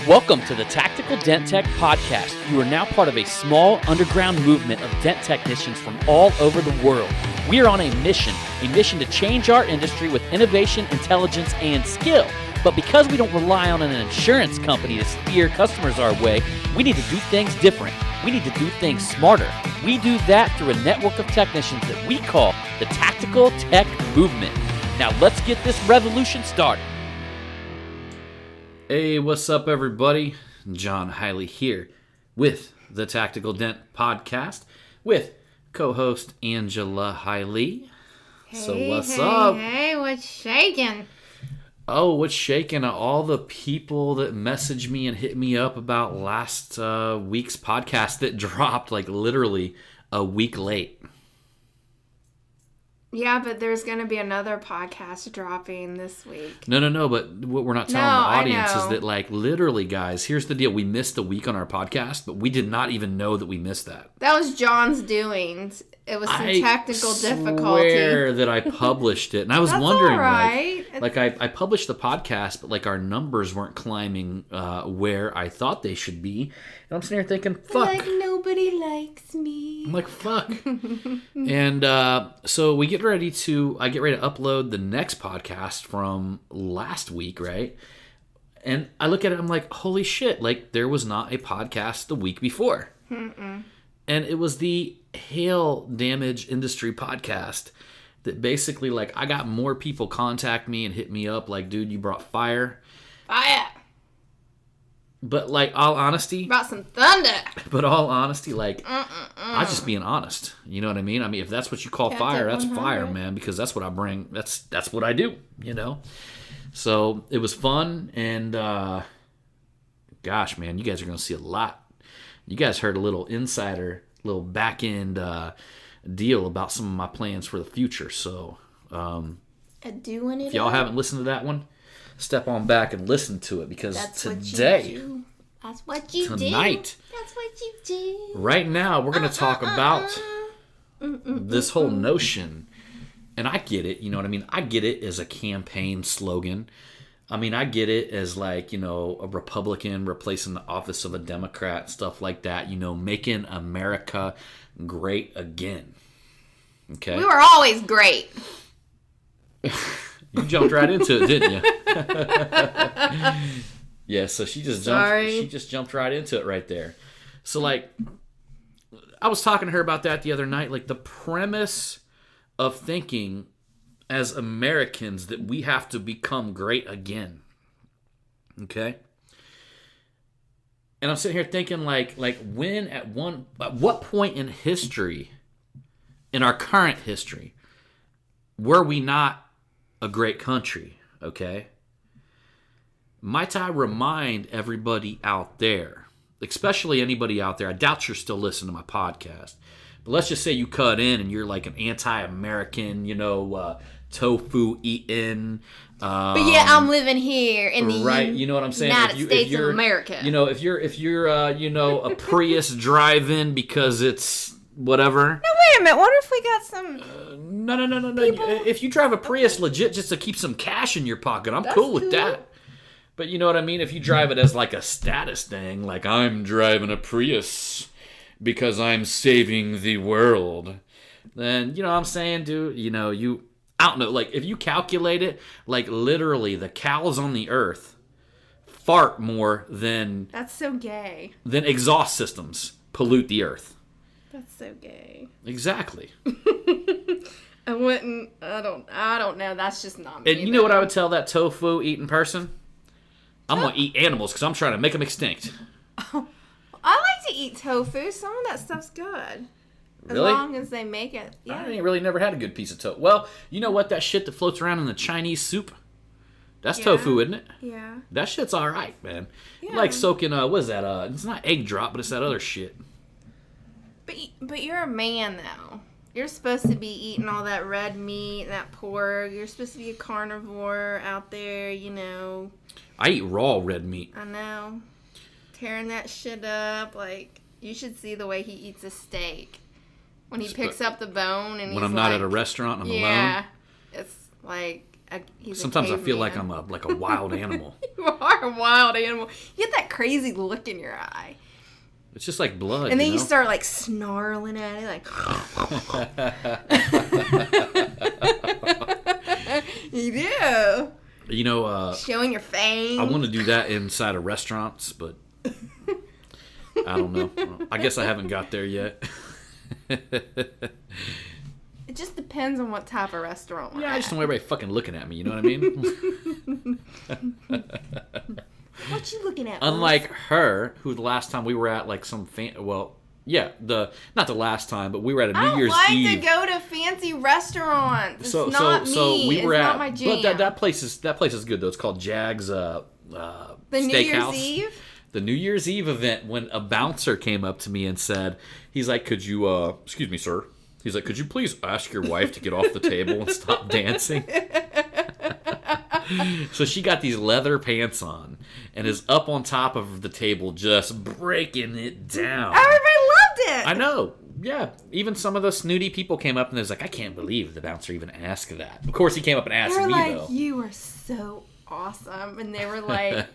Welcome to the Tactical Dent Tech Podcast. You are now part of a small underground movement of dent technicians from all over the world. We are on a mission to change our industry with innovation, intelligence, and skill. But because we don't rely on an insurance company to steer customers our way, we need to do things different. We need to do things smarter. We do that through a network of technicians that we call the Tactical Tech Movement. Now let's get this revolution started. Hey, what's up, everybody? John Hiley here with the Tactical Dent Podcast with co-host Angela Hiley. What's up? Hey, what's shaking? Oh, what's shaking? All the people that messaged me and hit me up about last week's podcast that dropped like literally a week late. Yeah, but there's going to be another podcast dropping this week. No, but what we're not telling the audience is that, like, literally, guys, here's the deal. We missed a week on our podcast, but we did not even know that we missed that. That was John's doings. It was some technical difficulty. I swear that I published it. And I was wondering, all right. I published the podcast, but, like, our numbers weren't climbing where I thought they should be. And I'm sitting here thinking, fuck. Like, nobody likes me. I'm like, fuck. And so I get ready to upload the next podcast from last week, right? And I look at it, I'm like, holy shit, like, there was not a podcast the week before. Mm-mm. And it was the hail damage industry podcast that basically, like, I got more people contact me and hit me up like, dude, you brought fire. Fire. But, like, all honesty... Brought some thunder. But all honesty, like, I'm just being honest. You know what I mean? I mean, if that's what you call fire, that's fire, man, because that's what I bring. That's what I do, you know? So, it was fun, and, gosh, man, you guys are going to see a lot. You guys heard a little insider, little back-end deal about some of my plans for the future. So, if y'all haven't listened to that one, step on back and listen to it, because that's tonight, that's what you do. Right now, we're going to talk about this whole notion, and I get it, you know what I mean? I get it as a campaign slogan. I mean, I get it as, like, you know, a Republican replacing the office of a Democrat, stuff like that, you know, making America great again. Okay? We were always great. You jumped right into it, didn't you? Yeah, so she just jumped right into it right there. So, like, I was talking to her about that the other night, like, the premise of thinking as Americans that we have to become great again. Okay? And I'm sitting here thinking, like when at what point in history, in our current history, were we not a great country? Okay? Might I remind everybody out there, especially anybody out there, I doubt you're still listening to my podcast, but let's just say you cut in and you're like an anti-American, you know, tofu eating. But yeah, I'm living here in the you know what I'm saying? United States of America. You know, if you're you know, a Prius drive-in because it's whatever. No, wait a minute. What if we got some? No. If you drive a Prius legit just to keep some cash in your pocket, I'm cool with that. But you know what I mean? If you drive it as like a status thing, like I'm driving a Prius because I'm saving the world, then, you know what I'm saying, dude? You know, I don't know, like, if you calculate it, like, literally, the cows on the earth fart more than... That's so gay. ...than exhaust systems pollute the earth. That's so gay. Exactly. I don't know, that's just not me. And you know what I would tell that tofu-eating person? I'm going to eat animals because I'm trying to make them extinct. Oh, I like to eat tofu. Some of that stuff's good. Really? As long as they make it. Yeah. I ain't really never had a good piece of tofu. Well, you know what? That shit that floats around in the Chinese soup? That's tofu, isn't it? Yeah. That shit's all right, man. Yeah. Like soaking, what is that? It's not egg drop, but it's that other shit. But you're a man, though. You're supposed to be eating all that red meat and that pork. You're supposed to be a carnivore out there, you know. I eat raw red meat. I know. Tearing that shit up. Like, you should see the way he eats a steak. When he picks up the bone and when I'm not at a restaurant, I'm alone. Yeah, it's like he's Sometimes a I feel like caveman. I'm a wild animal. You are a wild animal. You get that crazy look in your eye. It's just like blood. And then you know? start like snarling at it, like. You do. You know, Showing your fangs. I want to do that inside of restaurants, but I don't know. I guess I haven't got there yet. It just depends on what type of restaurant we're Yeah, I just at. don't want everybody fucking looking at me. You know what I mean? What you looking at? Unlike her, who the last time we were at like some not the last time, but we were at a I New don't Year's like Eve. to go to fancy restaurants. It's So not me. we were it's at, not my jam. but that place is good though. It's called Jags the Steakhouse. New Year's Eve. The New Year's Eve event, when a bouncer came up to me and said, he's like, could you, excuse me, sir. He's like, could you please ask your wife to get off the table and stop dancing? So she got these leather pants on and is up on top of the table just breaking it down. Everybody loved it. I know. Yeah. Even some of the snooty people came up and they was like, I can't believe the bouncer even asked that. Of course he came up and asked They were me, like, though. you are so awesome. And they were like,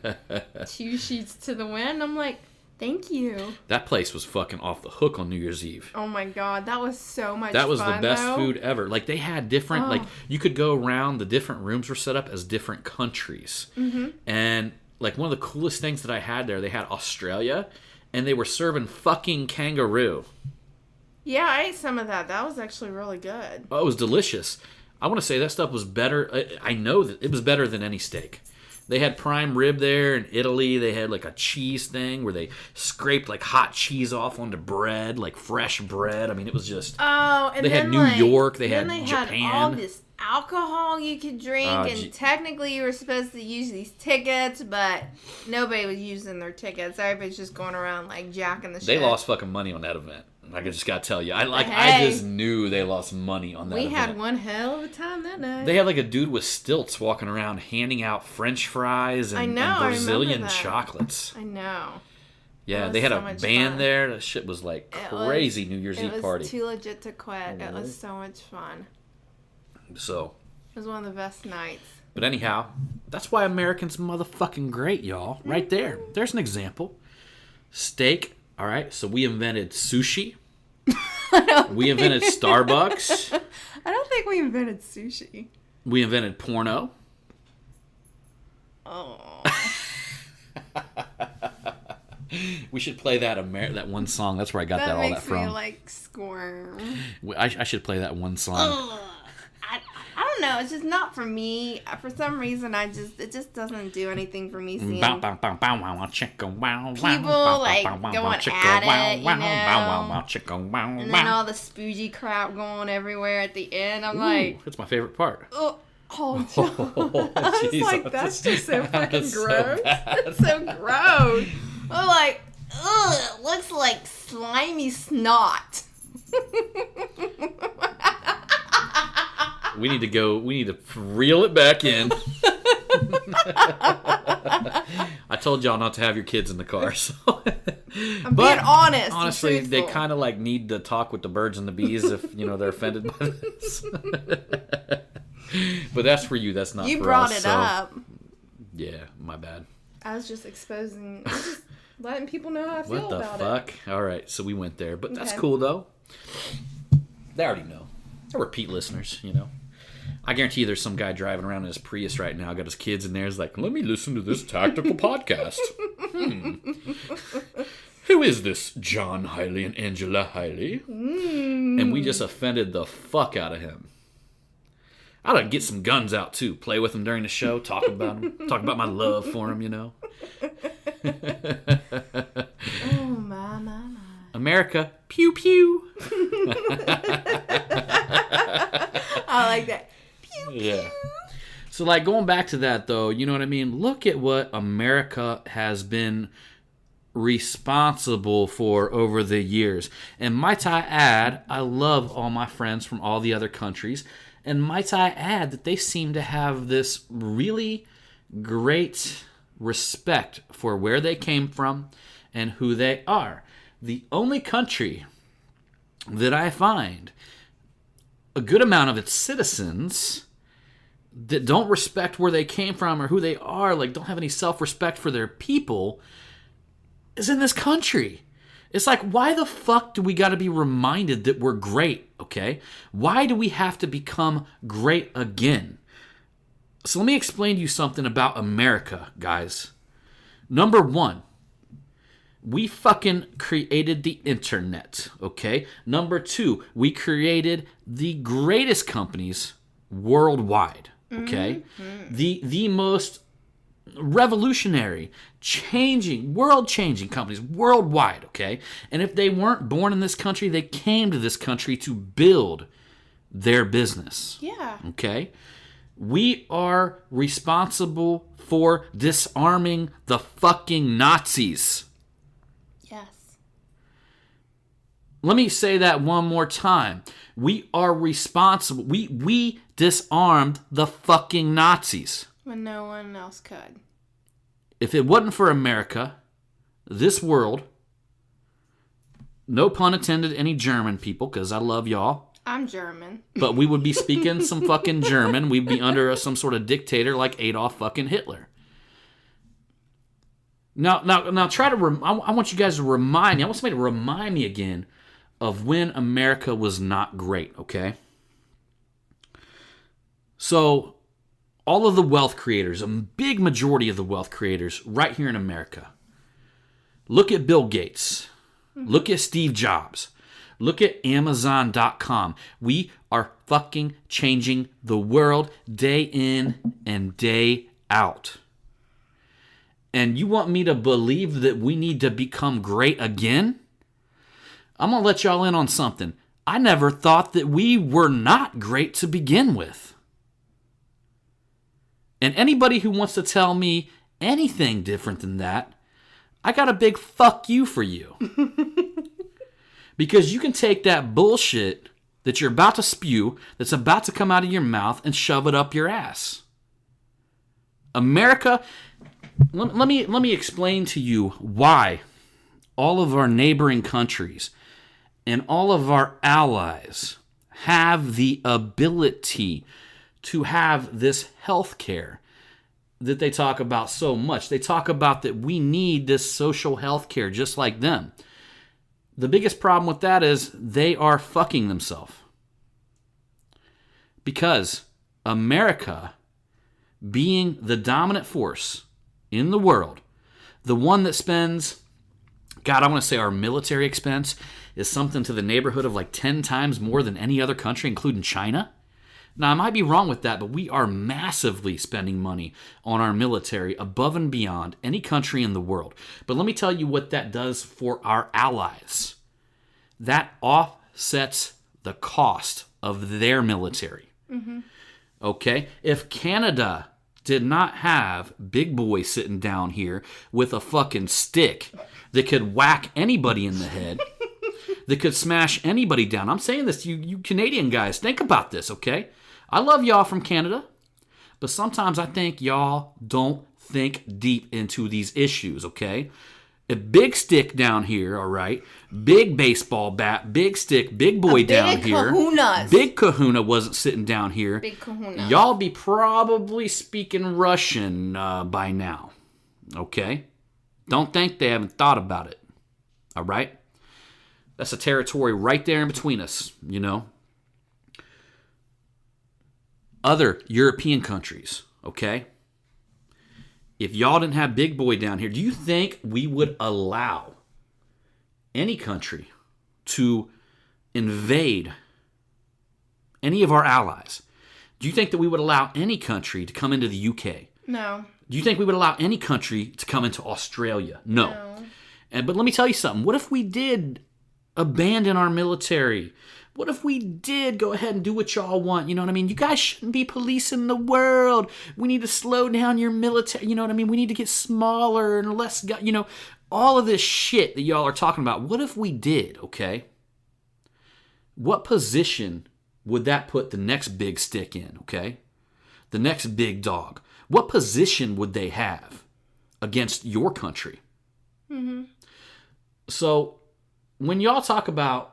2 sheets to the wind. I'm like, thank you. That place was fucking off the hook on New Year's Eve. Oh my God. That was so much fun. That was the best though. food ever. Like they had different, Oh. like you could go around. The different rooms were set up as different countries, and like one of the coolest things that I had there, they had Australia, and they were serving fucking kangaroo. Yeah, I ate some of that. That was actually really good. Oh, it was delicious. I want to say that stuff was better. I know that it was better than any steak. They had prime rib there in Italy. They had like a cheese thing where they scraped like hot cheese off onto bread, like fresh bread. I mean, it was just. Oh, and They then had New York, they then had they had Japan. all this alcohol you could drink, Oh, and technically you were supposed to use these tickets, but nobody was using their tickets. Everybody's just going around like jacking the shit. They lost fucking money on that event. I just gotta tell you, I Hey. just knew they lost money on that We event. had one hell of a time that night. They had like a dude with stilts walking around handing out French fries and, I know, and I remember Brazilian that. chocolates. I know. Yeah, was they had so a much band fun. there. That shit was like It was- crazy New Year's It Eve was party. too legit to quit. It was so much fun. So, It was one of the best nights. but anyhow, that's why Americans motherfucking great, y'all. Right there. There's an example. Steak. All right, so we invented sushi. We invented Starbucks. I don't think we invented sushi. We invented porno. Oh. We should play that that one song. That's where I got That all that makes me from. like squirm. I should play that one song. Ugh. I don't know. It's just not for me. For some reason, it just doesn't do anything for me. Seeing People like going at it, you know, and then all the spoogy crap going everywhere at the end. I'm like, that's my favorite part. oh, John. I was jeez, like, that's just so fucking that's so gross. bad. That's so gross. I'm like, ugh, it looks like slimy snot. We need to reel it back in. I told y'all not to have your kids in the car. So. I'm being honest. and Honestly, they truthful. kind of like need to talk with the birds and the bees if they're offended by this. But that's for you. That's not You for brought us. it so, up. Yeah, my bad. I was just exposing, I was just letting people know how I feel What the about fuck? All right, so we went there, but that's Okay. cool though. They already know. They're repeat listeners, I guarantee you there's some guy driving around in his Prius right now, got his kids in there, is like, let me listen to this tactical podcast. Who is this John Hiley and Angela Hiley? And we just offended the fuck out of him. I ought to get some guns out too, play with them during the show, talk about them, talk about my love for them, Oh, my. America, pew pew. I like that. Yeah. So, like, going back to that, though, you know what I mean? Look at what America has been responsible for over the years. And might I add, I love all my friends from all the other countries. And might I add that they seem to have this really great respect for where they came from and who they are. The only country that I find a good amount of its citizens that don't respect where they came from or who they are, like don't have any self-respect for their people, is in this country. It's like, why the fuck do we got to be reminded that we're great, okay? Why do we have to become great again? So let me explain to you something about America, guys. Number one, we fucking created the internet, okay? Number two, we created the greatest companies worldwide, okay? The most revolutionary, world-changing companies worldwide, okay? And if they weren't born in this country, they came to this country to build their business. Yeah. Okay? We are responsible for disarming the fucking Nazis. Yes. Let me say that one more time. We are responsible. We disarmed the fucking Nazis. When no one else could. If it wasn't for America, this world, no pun intended, any German people, because I love y'all, I'm German. but we would be speaking some fucking German. We'd be under some sort of dictator like Adolf fucking Hitler. Now, try to. I want you guys to remind me. I want somebody to remind me again of when America was not great. Okay. So, all of the wealth creators, a big majority of the wealth creators, right here in America. Look at Bill Gates. Look at Steve Jobs. Look at Amazon.com. We are fucking changing the world day in and day out. And you want me to believe that we need to become great again? I'm going to let y'all in on something. I never thought that we were not great to begin with. And anybody who wants to tell me anything different than that, I got a big fuck you for you. Because you can take that bullshit that you're about to spew, that's about to come out of your mouth, and shove it up your ass. America, let me explain to you why all of our neighboring countries and all of our allies have the ability to have this health care that they talk about so much. They talk about that we need this social health care just like them. The biggest problem with that is they are fucking themselves. Because America, being the dominant force in the world, the one that spends, God, I want to say our military expense is something to the neighborhood of like 10 times more than any other country, including China. Now, I might be wrong with that, but we are massively spending money on our military above and beyond any country in the world. But let me tell you what that does for our allies. That offsets the cost of their military. Mm-hmm. Okay? If Canada did not have Big Boy sitting down here with a fucking stick that could whack anybody in the head, that could smash anybody down. I'm saying this to you Canadian guys. Think about this, okay? I love y'all from Canada, but sometimes I think y'all don't think deep into these issues, okay? A big stick down here, all right? Big baseball bat, big stick, big boy down here. Kahunas. Big kahuna wasn't sitting down here. Big kahuna. Y'all be probably speaking Russian by now, okay? Don't think they haven't thought about it, all right? That's a territory right there in between us, you know? Other European countries, okay? If y'all didn't have Big Boy down here, do you think we would allow any country to invade any of our allies? Do you think that we would allow any country to come into the UK? No. Do you think we would allow any country to come into Australia? No. But let me tell you something. What if we did abandon our military? What if we did go ahead and do what y'all want? You know what I mean? You guys shouldn't be policing the world. We need to slow down your military. You know what I mean? We need to get smaller and less, you know, all of this shit that y'all are talking about. What if we did, okay? What position would that put the next big stick in, okay? The next big dog. What position would they have against your country? Mm-hmm. So when y'all talk about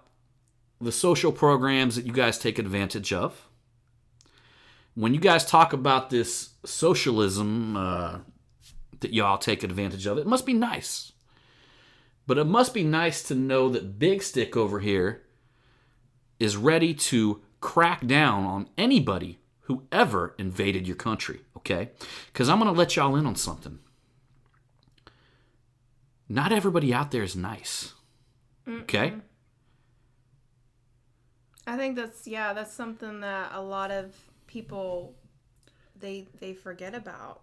the social programs that you guys take advantage of, when you guys talk about this socialism that y'all take advantage of, it must be nice. But it must be nice to know that Big Stick over here is ready to crack down on anybody who ever invaded your country, okay? Because I'm going to let y'all in on something. Not everybody out there is nice, okay? I think that's something that a lot of people, they forget about.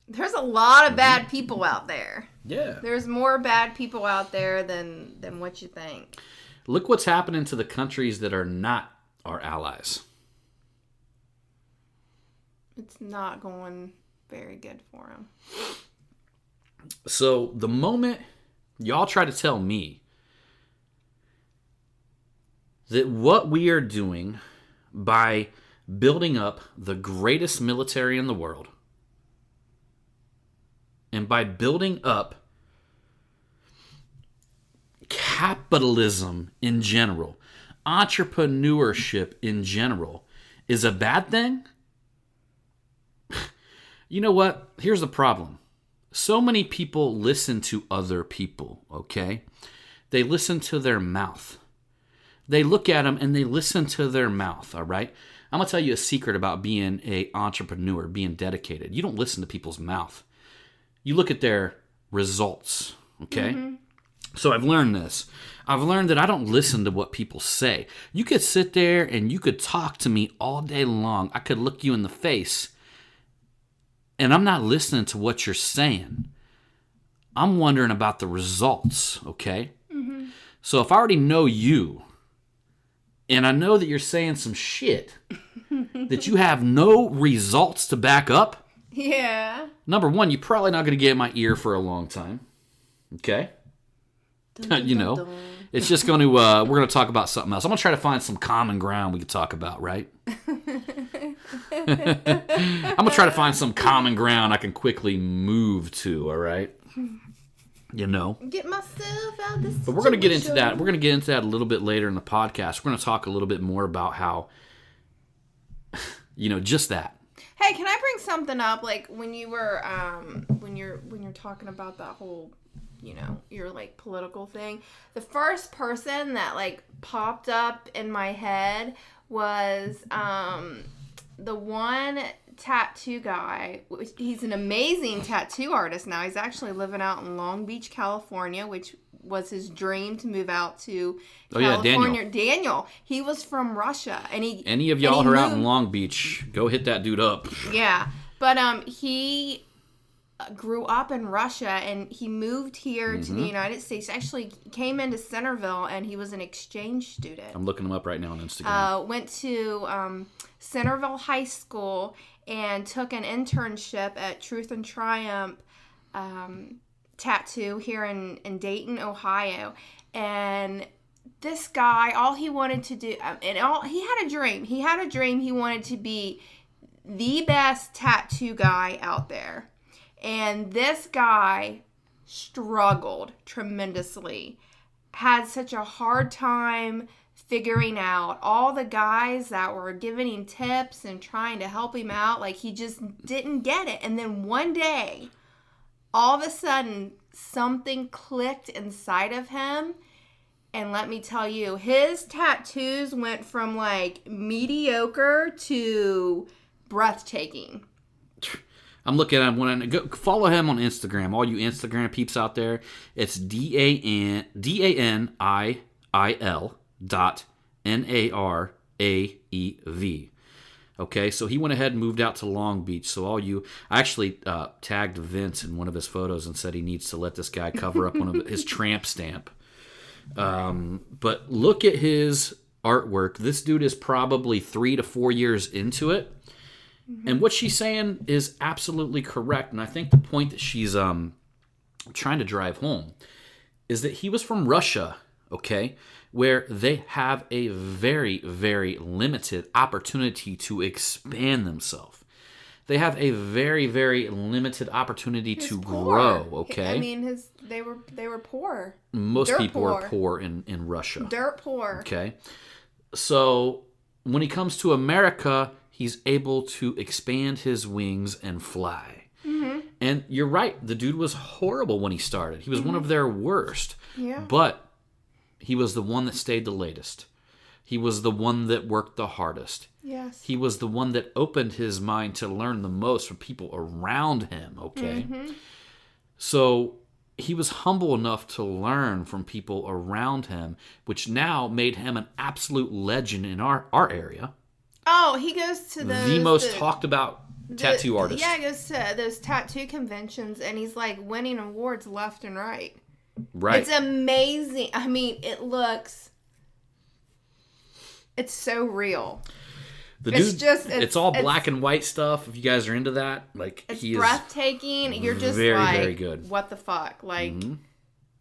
There's a lot of bad people out there. Yeah. There's more bad people out there than what you think. Look what's happening to the countries that are not our allies. It's not going very good for them. So the moment y'all try to tell me that what we are doing by building up the greatest military in the world and by building up capitalism in general, entrepreneurship in general, is a bad thing? You know what? Here's the problem. So many people listen to other people, okay? They listen to their mouth. They look at them and they listen to their mouth, all right? I'm going to tell you a secret about being an entrepreneur, being dedicated. You don't listen to people's mouth. You look at their results, okay? Mm-hmm. So I've learned this. I've learned that I don't listen to what people say. You could sit there and you could talk to me all day long. I could look you in the face, and I'm not listening to what you're saying. I'm wondering about the results, okay? Mm-hmm. So if I already know you, and I know that you're saying some shit that you have no results to back up, yeah. Number one, you're probably not going to get in my ear for a long time, okay? You know, it's just going to, we're going to talk about something else. I'm going to try to find some common ground we could talk about, right? I'm going to try to find some common ground I can quickly move to, all right? You know. Get myself out of this But we're going to get into that. We're going to get into that a little bit later in the podcast. We're going to talk a little bit more about how, you know, just that. Hey, can I bring something up? Like when you were, when you're talking about that whole, you know, your like political thing. The first person that like popped up in my head was the one tattoo guy. He's an amazing tattoo artist now. He's actually living out in Long Beach, California, which was his dream to move out to California. Yeah, Daniel. He was from Russia, and any of y'all who are out in Long Beach, go hit that dude up. Yeah, but he grew up in Russia, and he moved here to the United States. Actually, came into Centerville, and he was an exchange student. I'm looking him up right now on Instagram. Went to Centerville High School and took an internship at Truth and Triumph Tattoo here in Dayton, Ohio. And this guy, all he wanted to do, he had a dream. He had a dream. He wanted to be the best tattoo guy out there. And this guy struggled tremendously, had such a hard time figuring out all the guys that were giving him tips and trying to help him out. Like, he just didn't get it. And then one day, all of a sudden, something clicked inside of him. And let me tell you, his tattoos went from like mediocre to breathtaking. I'm looking at him. Go follow him on Instagram. All you Instagram peeps out there, it's DANIIL .NARAEV. Okay, so he went ahead and moved out to Long Beach. So all you, I actually tagged Vince in one of his photos and said he needs to let this guy cover up one of his tramp stamp. But look at his artwork. This dude is probably 3 to 4 years into it. Mm-hmm. And what she's saying is absolutely correct. And I think the point that she's trying to drive home is that he was from Russia, okay, where they have a very, very limited opportunity to expand themselves. They have a very, very limited opportunity to grow, okay? I mean, they were poor. Most people are poor in Russia. Dirt poor. Okay. So when he comes to America, he's able to expand his wings and fly. And you're right. The dude was horrible when he started. He was one of their worst. Yeah. But he was the one that stayed the latest. He was the one that worked the hardest. Yes. He was the one that opened his mind to learn the most from people around him, okay? So he was humble enough to learn from people around him, which now made him an absolute legend in our area. Oh, he goes to The most talked about tattoo artist. Yeah, he goes to those tattoo conventions, and he's like winning awards left and right. Right. It's amazing. I mean, it's so real. The It's dude, just- it's all black and white stuff. If you guys are into that, like It's he is breathtaking. You're just very, like, very good. what the fuck? Like,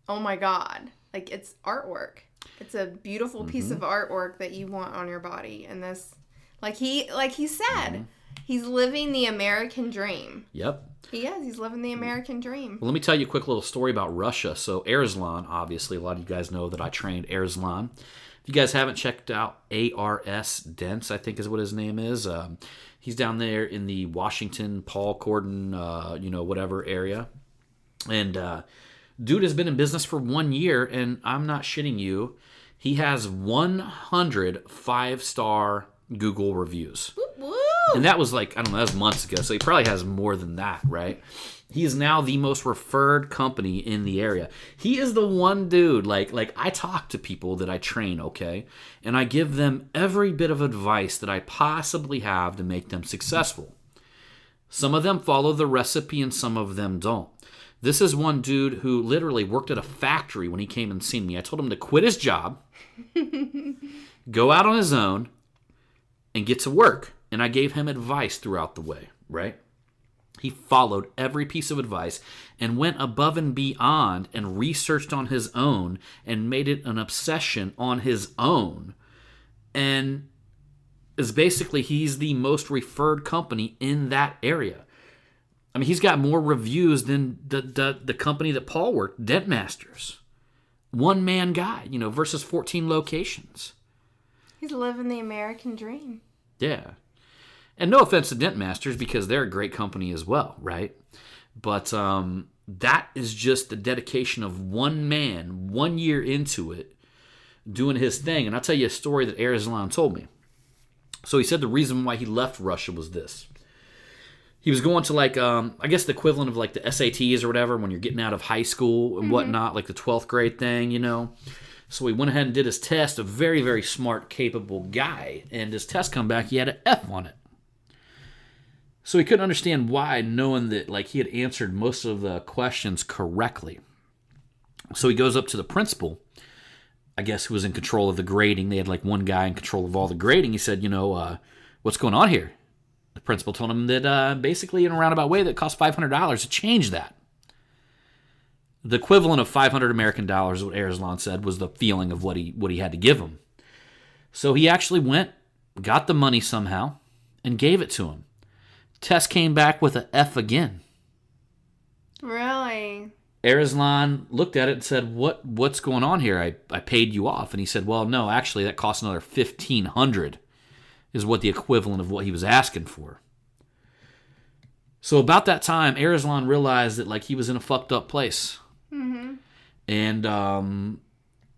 oh my God. Like, it's artwork. It's a beautiful piece of artwork that you want on your body. And this, like he said, he's living the American dream. Yep. He is. He's living the American dream. Well, let me tell you a quick little story about Russia. So Arslan, obviously, a lot of you guys know that I trained Arslan. If you guys haven't checked out ARS Dents, I think is what his name is. He's down there in the Washington, Paul Corden, whatever area. And dude has been in business for 1 year, and I'm not shitting you. He has 100 5-star Google reviews. Woo! And that was like, I don't know, that was months ago. So he probably has more than that, right? He is now the most referred company in the area. He is the one dude, like I talk to people that I train, okay? And I give them every bit of advice that I possibly have to make them successful. Some of them follow the recipe and some of them don't. This is one dude who literally worked at a factory when he came and seen me. I told him to quit his job, go out on his own, and get to work. And I gave him advice throughout the way, right? He followed every piece of advice and went above and beyond and researched on his own and made it an obsession on his own. And is basically, he's the most referred company in that area. I mean, he's got more reviews than the company that Paul worked, Dent Masters. One-man guy, versus 14 locations. He's living the American dream. Yeah. And no offense to Dent Masters, because they're a great company as well, right? But that is just the dedication of one man, 1 year into it, doing his thing. And I'll tell you a story that Arslan told me. So he said the reason why he left Russia was this. He was going to I guess the equivalent of like the SATs or whatever when you're getting out of high school and whatnot, like the 12th grade thing, So he went ahead and did his test, a very, very smart, capable guy. And his test come back, he had an F on it. So he couldn't understand why, knowing that he had answered most of the questions correctly. So he goes up to the principal, I guess, who was in control of the grading. They had one guy in control of all the grading. He said, what's going on here? The principal told him that basically in a roundabout way that it cost $500 to change that. The equivalent of $500 American dollars, what Arslan said, was the feeling of what he had to give him. So he actually went, got the money somehow, and gave it to him. Test came back with an F again. Really? Arslan looked at it and said, what's going on here? I paid you off. And he said, well, no, actually, that cost another $1,500 is what the equivalent of what he was asking for. So about that time, Arslan realized that he was in a fucked up place. Mm-hmm. And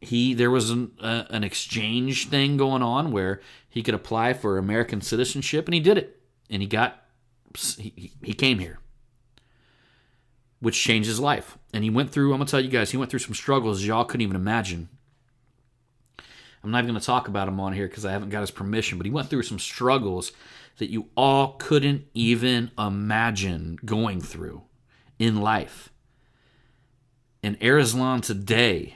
there was an exchange thing going on where he could apply for American citizenship, and he did it. And he came here, which changed his life. And he went through, I'm going to tell you guys, he went through some struggles y'all couldn't even imagine. I'm not even going to talk about him on here because I haven't got his permission, but he went through some struggles that you all couldn't even imagine going through in life. And Arslan today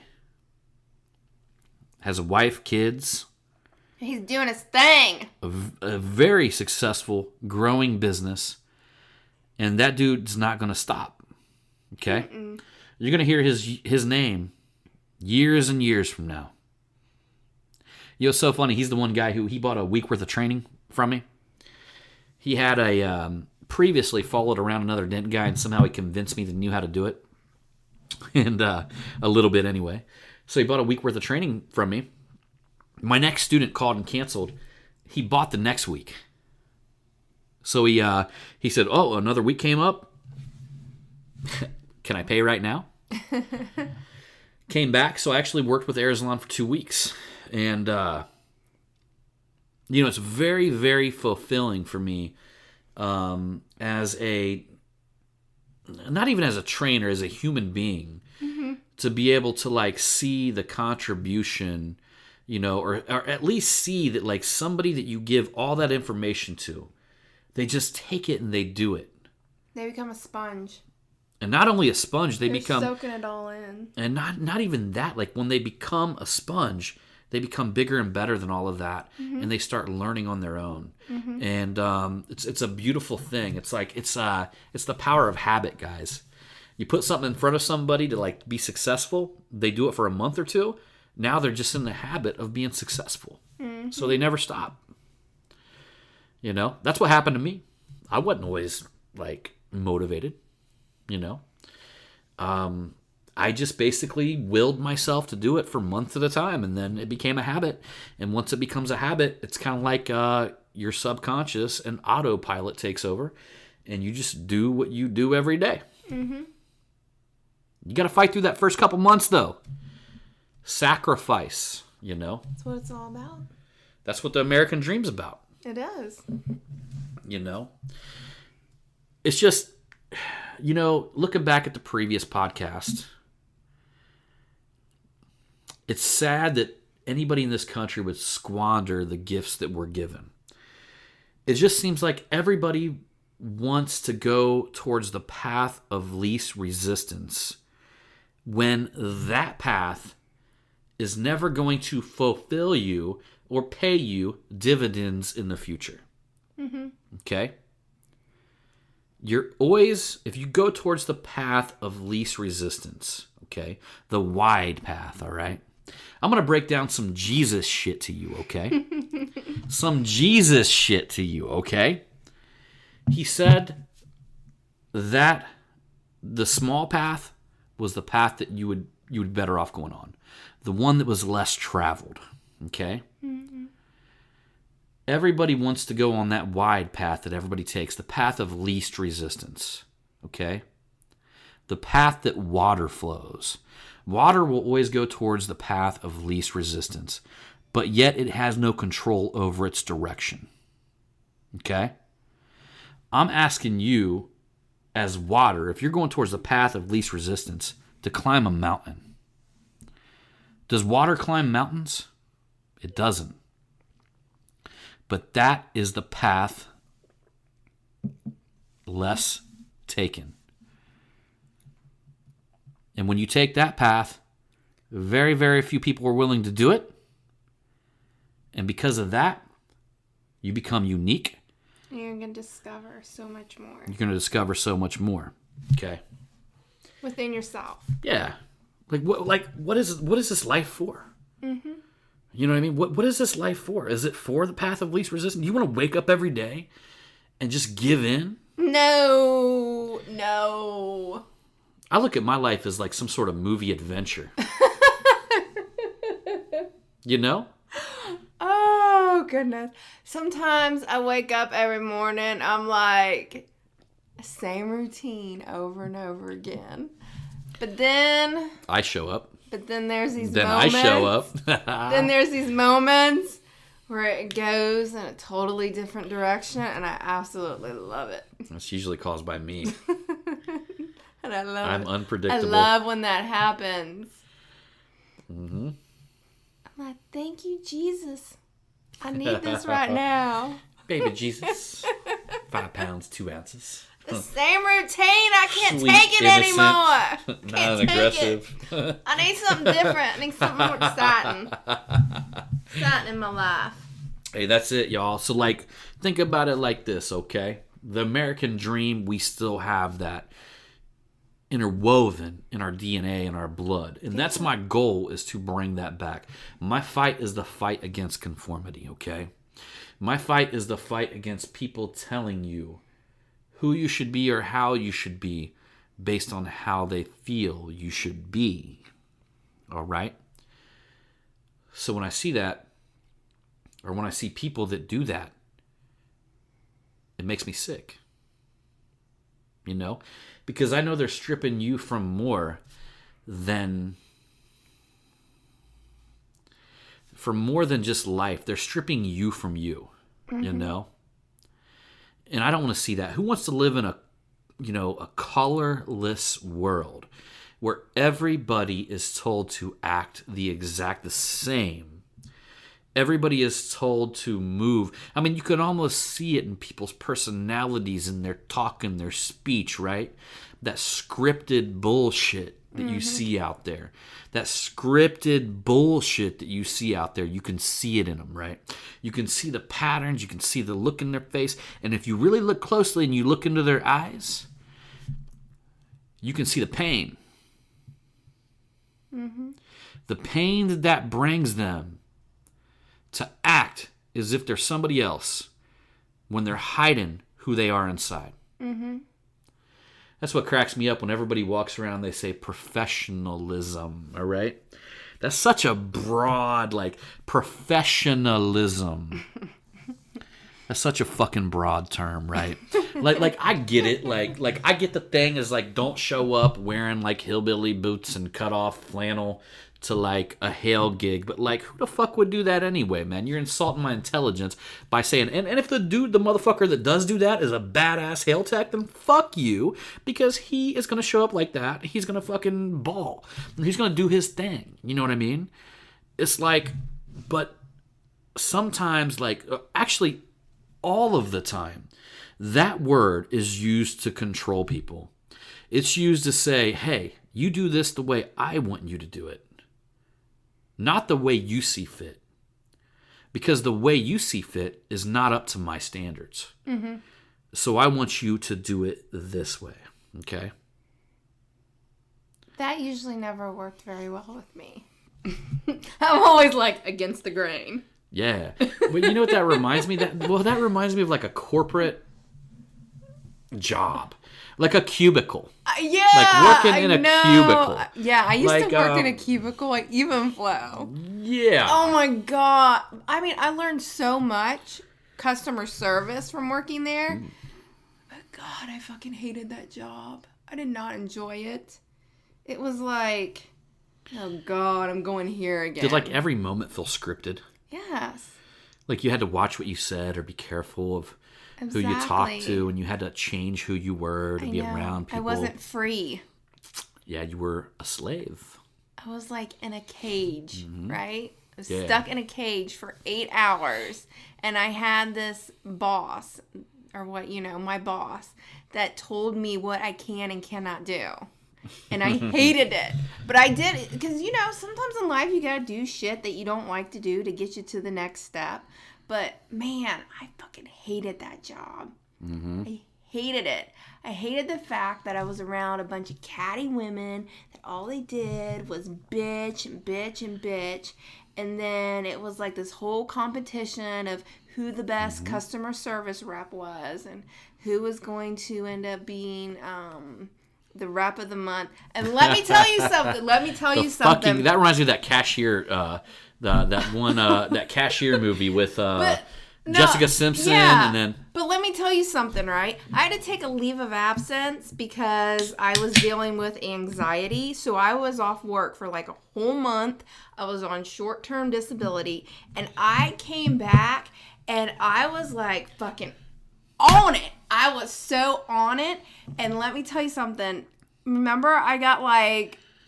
has a wife, kids. He's doing his thing. A very successful, growing business. And that dude's not going to stop. Okay? You're going to hear his name years and years from now. It's so funny. He's the one guy who he bought a week worth of training from me. He had previously followed around another dent guy, and somehow he convinced me that he knew how to do it. And a little bit anyway. So he bought a week worth of training from me. My next student called and canceled. He bought the next week. So he said, "Oh, another week came up. Can I pay right now?" Came back, so I actually worked with Airsalon for 2 weeks, and it's very, very fulfilling for me as not even as a trainer, as a human being, to be able to like see the contribution, or at least see that like somebody that you give all that information to, they just take it and they do it. They become a sponge. And not only a sponge, They're soaking it all in. And not even that. Like when they become a sponge, they become bigger and better than all of that, and they start learning on their own. And it's a beautiful thing. It's like it's the power of habit, guys. You put something in front of somebody to like be successful. They do it for a month or two. Now they're just in the habit of being successful, so they never stop. That's what happened to me. I wasn't always like motivated. I just basically willed myself to do it for months at a time, and then it became a habit. And once it becomes a habit, it's kind of like your subconscious and autopilot takes over, and you just do what you do every day. You got to fight through that first couple months, though. Sacrifice, That's what it's all about. That's what the American dream's about. It is. It's just, looking back at the previous podcast, it's sad that anybody in this country would squander the gifts that we're given. It just seems like everybody wants to go towards the path of least resistance when that path is never going to fulfill you or pay you dividends in the future. Okay? You're always, if you go towards the path of least resistance, okay, the wide path, all right? I'm going to break down some Jesus shit to you, okay? Some Jesus shit to you, okay? He said that the small path was the path that you would be better off going on. The one that was less traveled, okay? Everybody wants to go on that wide path that everybody takes, the path of least resistance, okay? The path that water flows. Water will always go towards the path of least resistance, but yet it has no control over its direction, okay? I'm asking you, as water, if you're going towards the path of least resistance, to climb a mountain. Does water climb mountains? It doesn't. But that is the path less taken. And when you take that path, very, very few people are willing to do it. And because of that, you become unique. You're going to discover so much more. You're going to discover so much more. Okay. Within yourself. Yeah. What is this life for? You know what I mean? What is this life for? Is it for the path of least resistance? You want to wake up every day and just give in? No. I look at my life as like some sort of movie adventure. Oh, goodness. Sometimes I wake up every morning, I'm like, same routine over and over again. But then I show up. But then there's these then moments. I show up. Then there's these moments where it goes in a totally different direction, and I absolutely love it. That's usually caused by me. And I love I'm it. unpredictable. I love when that happens. I'm like, thank you, Jesus. I need this right now. Baby Jesus. 5 pounds, 2 ounces. The same routine. I can't Sweet, take it innocent, anymore. non-aggressive. I need something different. I need something more exciting. Exciting in my life. Hey, that's it, y'all. So, think about it like this, okay? The American dream, we still have that interwoven in our DNA and our blood. And that's my goal, is to bring that back. My fight is the fight against conformity, okay? My fight is the fight against people telling you who you should be or how you should be based on how they feel you should be. All right? So when I see that, or when I see people that do that, it makes me sick. You know? Because I know they're stripping you from more than just life. They're stripping you from you, you know? And I don't want to see that. Who wants to live in a colorless world where everybody is told to act the same? Everybody is told to move. I mean, you can almost see it in people's personalities and their talk and their speech, right? That scripted bullshit that you see out there. That scripted bullshit that you see out there, you can see it in them, right? You can see the patterns, you can see the look in their face, and if you really look closely and you look into their eyes, you can see the pain. The pain that brings them to act as if they're somebody else when they're hiding who they are inside. That's what cracks me up when everybody walks around, they say professionalism, all right? That's such a broad, professionalism. That's such a fucking broad term, right? like I get it. Like I get the thing is don't show up wearing hillbilly boots and cut off flannel to a hail gig, but who the fuck would do that anyway, man? You're insulting my intelligence by saying, and if the motherfucker that does do that is a badass hail tech, then fuck you, because he is gonna show up like that. He's gonna fucking ball. He's gonna do his thing. You know what I mean? It's but sometimes, actually, all of the time, that word is used to control people. It's used to say, hey, you do this the way I want you to do it. Not the way you see fit. Because the way you see fit is not up to my standards. So I want you to do it this way. Okay? That usually never worked very well with me. I'm always against the grain. Yeah. But you know what that reminds me? That reminds me of a corporate job. Like a cubicle. Working in a cubicle. Yeah, I used to work in a cubicle at Evenflow. Yeah. Oh my God. I mean, I learned so much customer service from working there. But God, I fucking hated that job. I did not enjoy it. It was oh God, I'm going here again. Did every moment feel scripted? Yes. You had to watch what you said or be careful of who you talked to, and you had to change who you were to be around people. I wasn't free. Yeah, you were a slave. I was in a cage, right? I was stuck in a cage for 8 hours, and I had this boss, or my boss, that told me what I can and cannot do. And I hated it. But I did it because, sometimes in life you gotta do shit that you don't like to do to get you to the next step. But, man, I fucking hated that job. I hated it. I hated the fact that I was around a bunch of catty women that all they did was bitch and bitch and bitch. And then it was this whole competition of who the best customer service rep was and who was going to end up being the rep of the month. And let me tell you something. That reminds me of that cashier, that cashier movie with Jessica Simpson, and then. But let me tell you something, right? I had to take a leave of absence because I was dealing with anxiety. So I was off work for a whole month. I was on short-term disability, and I came back and I was fucking on it. I was so on it. And let me tell you something. Remember, I got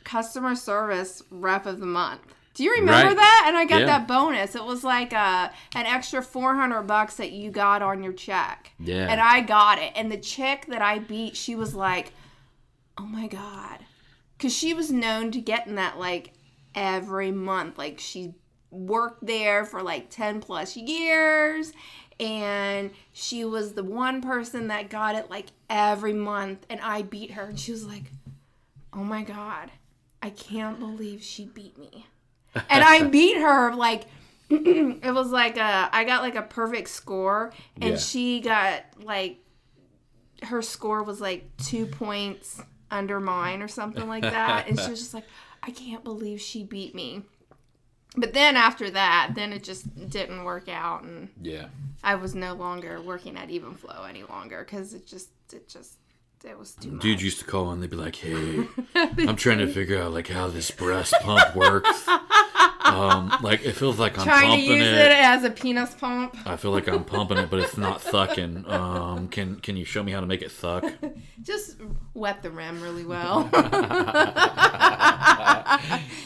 customer service rep of the month. Do you remember that? And I got that bonus. It was an extra $400 that you got on your check. Yeah. And I got it. And the chick that I beat, she was like, oh my God. Because she was known to getting that every month. She worked there for 10 plus years. And she was the one person that got it every month. And I beat her. And she was like, oh my God, I can't believe she beat me. And I beat her it was I got a perfect score. And she got her score was 2 points under mine or something like that. And she was just I can't believe she beat me. But then after that, then it just didn't work out, and Yeah. I was no longer working at Even Flow any longer because it was too much. Dude used to call and they'd be like, "Hey, I'm trying to figure out like how this breast pump works. Like it feels like I'm trying to pumping use it as a penis pump. I feel like I'm pumping it, but it's not thucking. Can you show me how to make it thuck?" Just wet the rim really well.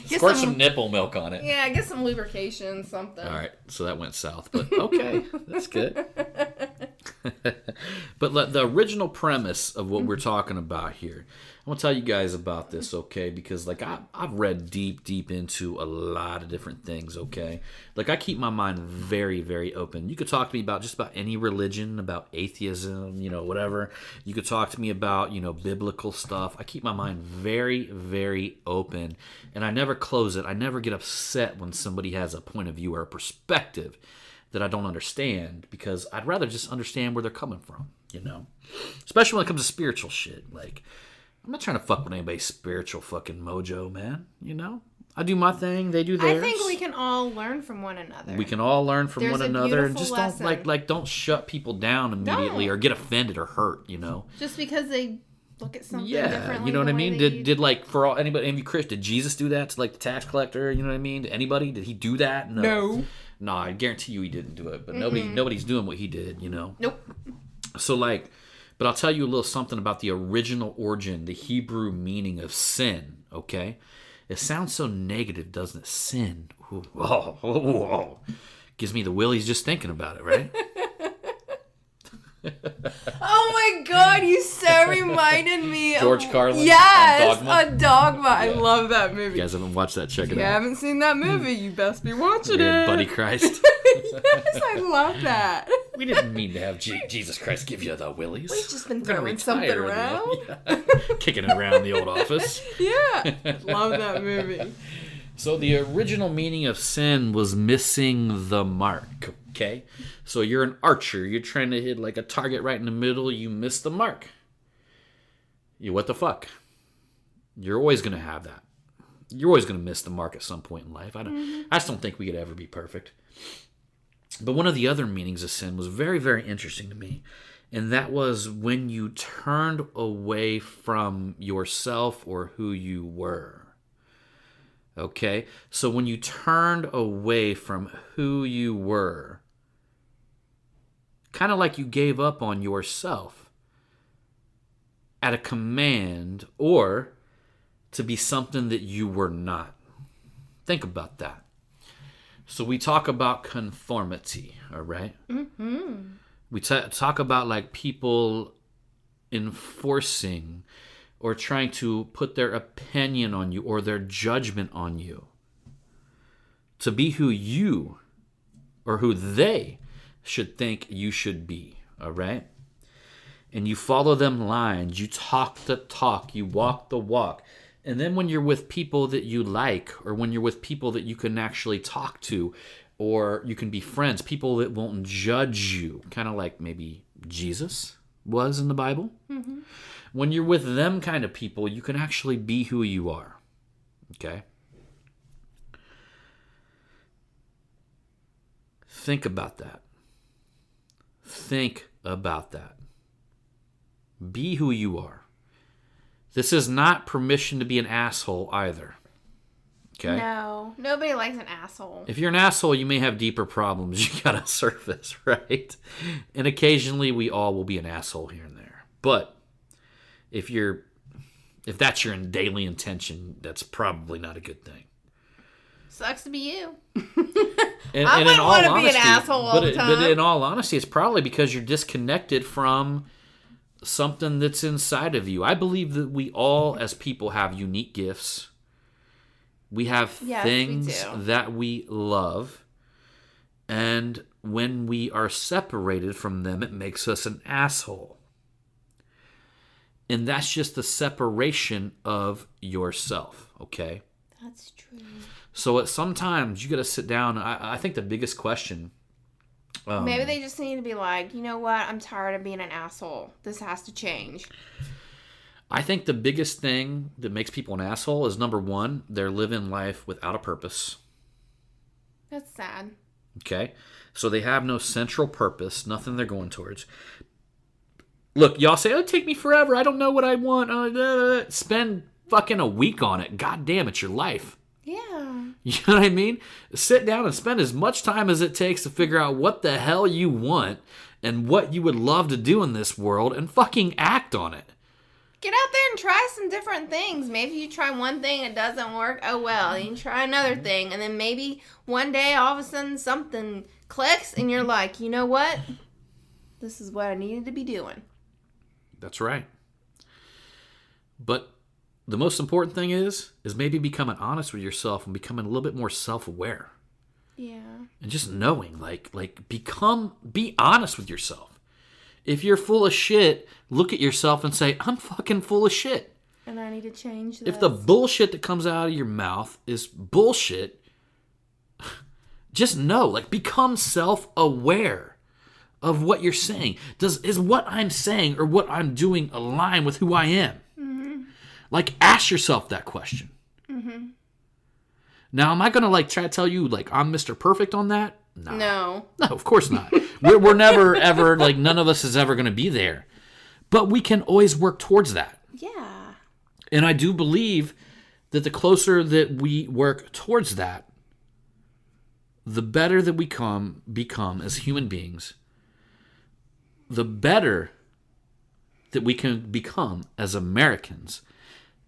Squirt some nipple milk on it. Yeah, get some lubrication, something. All right, so that went south, but okay, that's good. But the original premise of what we're talking about here, I'm gonna tell you guys about this, okay? Because like I've read deep into a lot of different things, okay? Like I keep my mind very, very open. You could talk to me about just about any religion, about atheism, whatever. You could talk to me about, biblical stuff. I keep my mind very, very open, and I never close it. I never get upset when somebody has a point of view or a perspective that I don't understand, because I'd rather just understand where they're coming from, Especially when it comes to spiritual shit. Like, I'm not trying to fuck with anybody's spiritual fucking mojo, man. I do my thing, they do theirs. I think we can all learn from one another. We can all learn from one another, and just lesson. don't shut people down immediately or get offended or hurt, Just because they look at something yeah, differently. you know what I the way mean? they Did like for all anybody, any Chris, did Jesus do that to like the tax collector? You know what I mean? To anybody? Did he do that? No. No, I guarantee you he didn't do it. But nobody's doing what he did, Nope. So but I'll tell you a little something about the original origin, the Hebrew meaning of sin, okay? It sounds so negative, doesn't it? Sin. Ooh, oh. Gives me the willies just thinking about it, right? Oh my God, you so reminded me George of... Carlin? Yes, on Dogma? a Dogma. I love that movie. You guys haven't watched that, check If it you out. haven't seen that movie, you best be watching Yeah, it. Buddy Christ. Yes, I love that. We didn't mean to have Jesus Christ give you the willies. We've just been We're gonna throwing something retire around. Yeah. Kicking it around the old office. Yeah, love that movie. So the original meaning of sin was missing the mark, okay? So you're an archer. You're trying to hit like a target right in the middle. You miss the mark. What the fuck? You're always going to have that. You're always going to miss the mark at some point in life. I just don't think we could ever be perfect. But one of the other meanings of sin was very, very interesting to me. And that was when you turned away from yourself or who you were. Okay? So when you turned away from who you were, kind of like you gave up on yourself at a command or to be something that you were not. Think about that. So we talk about conformity, all right? Mm-hmm. We talk about like people enforcing or trying to put their opinion on you or their judgment on you to be who you or who they should think you should be, all right? And you follow them lines, you talk the talk, you walk the walk. And then when you're with people that you like, or when you're with people that you can actually talk to, or you can be friends, people that won't judge you, kind of like maybe Jesus was in the Bible. Mm-hmm. When you're with them kind of people, you can actually be who you are, okay? Think about that. Think about that. Be who you are. This is not permission to be an asshole either. Okay? No, nobody likes an asshole. If you're an asshole, you may have deeper problems you gotta surface, right? And occasionally we all will be an asshole here and there. But if that's your daily intention, that's probably not a good thing. Sucks to be you. I wouldn't want to be an asshole all the time. But in all honesty, it's probably because you're disconnected from something that's inside of you. I believe that we all, as people, have unique gifts. We have things that we love. And when we are separated from them, it makes us an asshole. And that's just the separation of yourself, okay? That's true. So sometimes you got to sit down. I think the biggest question... maybe they just need to be like, you know what? I'm tired of being an asshole. This has to change. I think the biggest thing that makes people an asshole is, number one, they're living life without a purpose. That's sad. Okay? So they have no central purpose, nothing they're going towards. Look, y'all say, oh, take me forever. I don't know what I want. Spend fucking a week on it. God damn, it's your life. Yeah. You know what I mean? Sit down and spend as much time as it takes to figure out what the hell you want and what you would love to do in this world and fucking act on it. Get out there and try some different things. Maybe you try one thing, it doesn't work. Oh well, you can try another thing, and then maybe one day all of a sudden something clicks, and you're like, you know what? This is what I needed to be doing. That's right. But the most important thing is maybe becoming honest with yourself and becoming a little bit more self-aware. Yeah. And just knowing, be honest with yourself. If you're full of shit, look at yourself and say, I'm fucking full of shit. And I need to change this. If the bullshit that comes out of your mouth is bullshit, just know, become self-aware of what you're saying. Is what I'm saying or what I'm doing align with who I am? Mm-hmm. Ask yourself that question. Mm-hmm. Now, am I going to try to tell you I'm Mr. Perfect on that? No, of course not. We're never ever none of us is ever going to be there, but we can always work towards that. Yeah. And I do believe that the closer that we work towards that, the better that we become as human beings, the better that we can become as Americans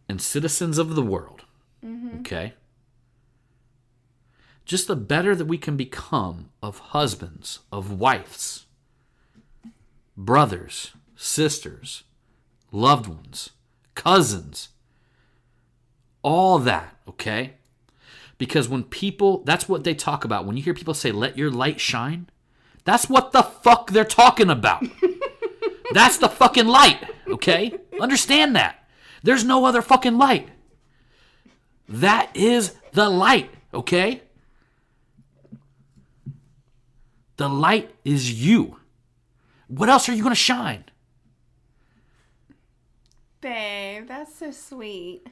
and citizens of the world. Mm-hmm. Okay? Just the better that we can become of husbands, of wives, brothers, sisters, loved ones, cousins, all that, okay? Because when people, that's what they talk about. When you hear people say, let your light shine, that's what the fuck they're talking about. That's the fucking light, okay? Understand that. There's no other fucking light. That is the light, okay? The light is you. What else are you going to shine? Babe, that's so sweet.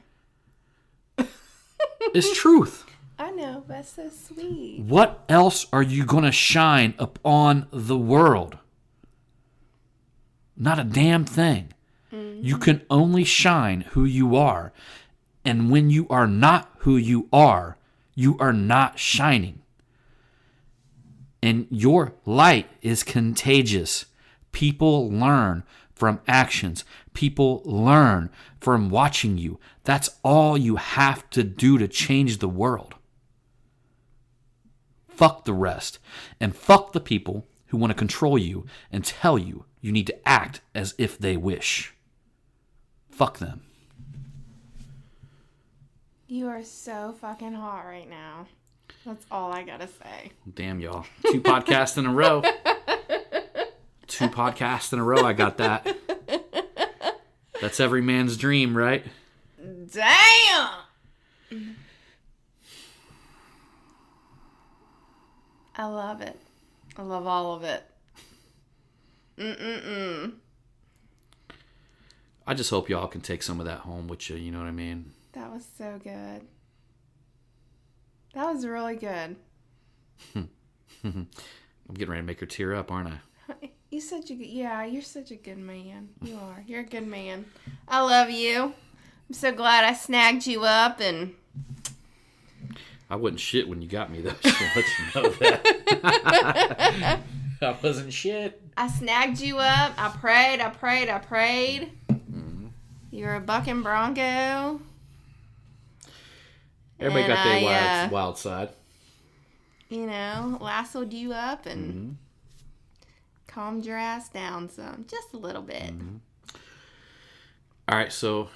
It's truth. I know, that's so sweet. What else are you going to shine upon the world? Not a damn thing. Mm-hmm. You can only shine who you are. And when you are not who you are not shining. And your light is contagious. People learn from actions. People learn from watching you. That's all you have to do to change the world. Fuck the rest. And fuck the people who want to control you and tell you you need to act as if they wish. Fuck them. You are so fucking hot right now. That's all I gotta say. Damn, y'all. 2 podcasts in a row. 2 podcasts in a row, I got that. That's every man's dream, right? Damn! I love it. I love all of it. I just hope y'all can take some of that home with you, you know what I mean? That was so good. That was really good. I'm getting ready to make her tear up, aren't I? You're such a good man. You are. You're a good man. I love you. I'm so glad I snagged you up and... I wasn't shit when you got me, though. Just to let you know that. I wasn't shit. I snagged you up. I prayed. Mm-hmm. You're a bucking bronco. Everybody got their wild side. Lassoed you up and calmed your ass down some. Just a little bit. Mm-hmm. All right, so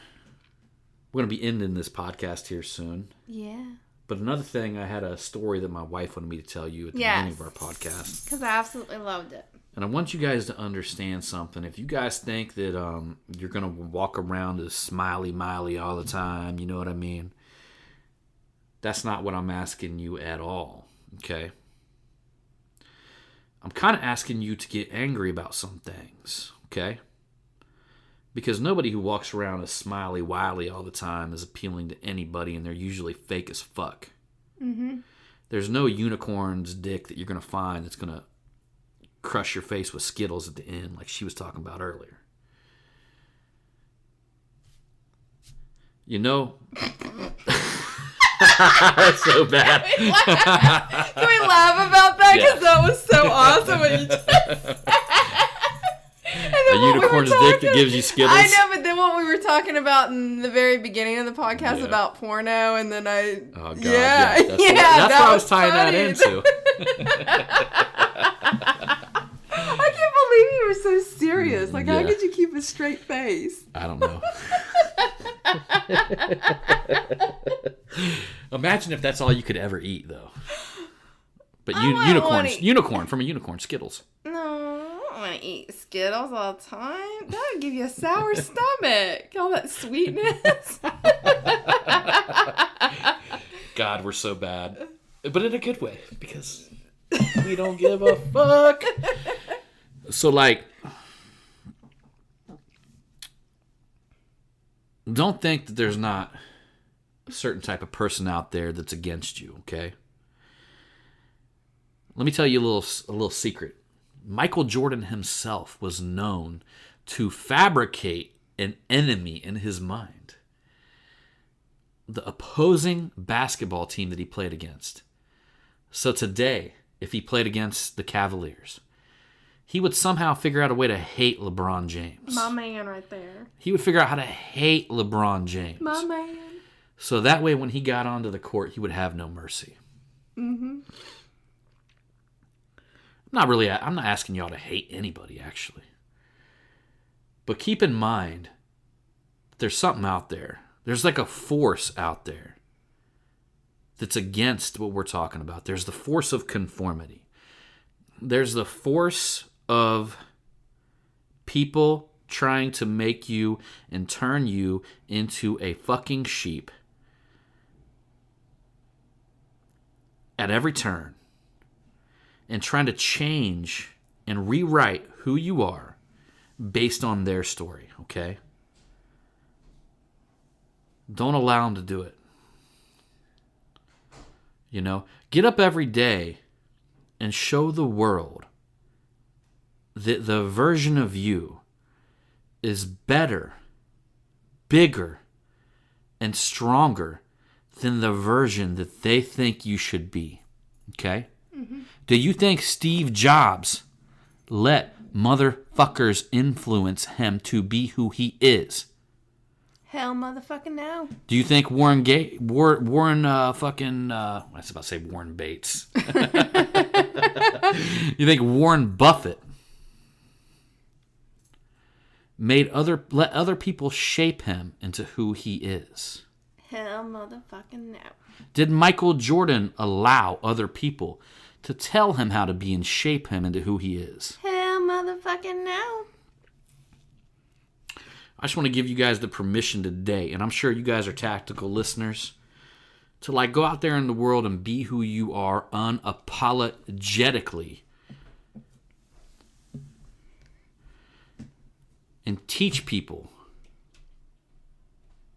we're going to be ending this podcast here soon. Yeah. But another thing, I had a story that my wife wanted me to tell you at the beginning of our podcast. Because I absolutely loved it. And I want you guys to understand something. If you guys think that you're going to walk around as smiley-miley all the time, you know what I mean? That's not what I'm asking you at all, okay? I'm kind of asking you to get angry about some things, okay? Because nobody who walks around as smiley-wiley all the time is appealing to anybody, and they're usually fake as fuck. Mm-hmm. There's no unicorn's dick that you're going to find that's going to crush your face with Skittles at the end, like she was talking about earlier. You know, that's so bad. Can we laugh about that? Because that was so awesome when you just a unicorn's dick that gives you Skittles. I know, but then what we were talking about in the very beginning of the podcast about porno, and then I... Oh, God. Yeah, That's what I was tying that into. I can't believe you were so serious. Like, how could you keep a straight face? I don't know. Imagine if that's all you could ever eat, though. But unicorn from a unicorn, Skittles. No, I don't want to eat Skittles all the time. That would give you a sour stomach. All that sweetness. God, we're so bad. But in a good way, because we don't give a fuck. So, like, don't think that there's not a certain type of person out there that's against you, okay? Let me tell you a little secret. Michael Jordan himself was known to fabricate an enemy in his mind. The opposing basketball team that he played against. So today, if he played against the Cavaliers, he would somehow figure out a way to hate LeBron James. My man right there. He would figure out how to hate LeBron James. My man. So that way when he got onto the court, he would have no mercy. Mm-hmm. I'm not asking y'all to hate anybody, actually. But keep in mind, there's something out there. There's like a force out there that's against what we're talking about. There's the force of conformity. There's the force of people trying to make you and turn you into a fucking sheep at every turn, and trying to change and rewrite who you are based on their story, okay? Don't allow them to do it. You know, get up every day and show the world that the version of you is better, bigger, and stronger than the version that they think you should be. Okay? Mm-hmm. Do you think Steve Jobs let motherfuckers influence him to be who he is? Hell motherfucking no. Do you think Warren I was about to say Warren Bates. You think Warren Buffett let other people shape him into who he is? Hell motherfucking no. Did Michael Jordan allow other people to tell him how to be and shape him into who he is? Hell motherfucking no. I just want to give you guys the permission today, and I'm sure you guys are tactical listeners, to like go out there in the world and be who you are unapologetically. And teach people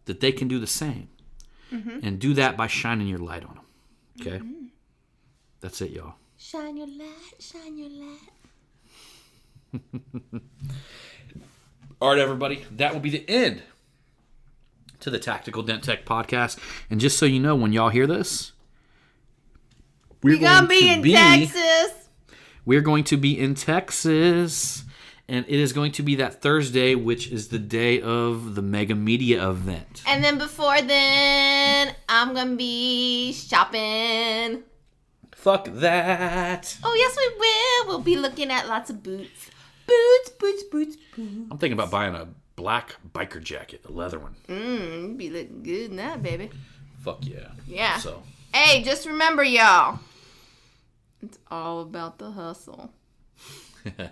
that they can do the same. Mm-hmm. And do that by shining your light on them. Okay? Mm-hmm. That's it, y'all. Shine your light, shine your light. All right, everybody. That will be the end to the Tactical Dent Tech podcast. And just so you know, when y'all hear this, we're going to be in Texas. We're going to be in Texas. And it is going to be that Thursday, which is the day of the Mega Media event. And then before then, I'm going to be shopping. Fuck that. Oh, yes, we will. We'll be looking at lots of boots. Boots, boots, boots, boots. I'm thinking about buying a black biker jacket, a leather one. You'd be looking good in that, baby. Fuck yeah. Yeah. So. Hey, just remember, y'all. It's all about the hustle.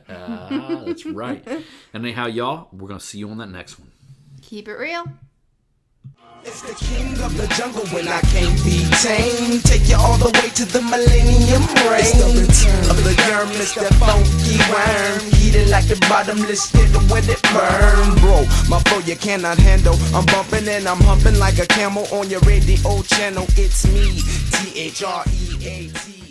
That's right. And anyhow, y'all, we're going to see you on that next one. Keep it real. It's the king of the jungle when I can't be tamed. Take you all the way to the millennium reign. It's the return of the germ, it's that funky worm. Heated like the bottomless pit when it burn. Bro, my flow you cannot handle. I'm bumping and I'm humping like a camel on your radio channel. It's me, THRE. D-A-T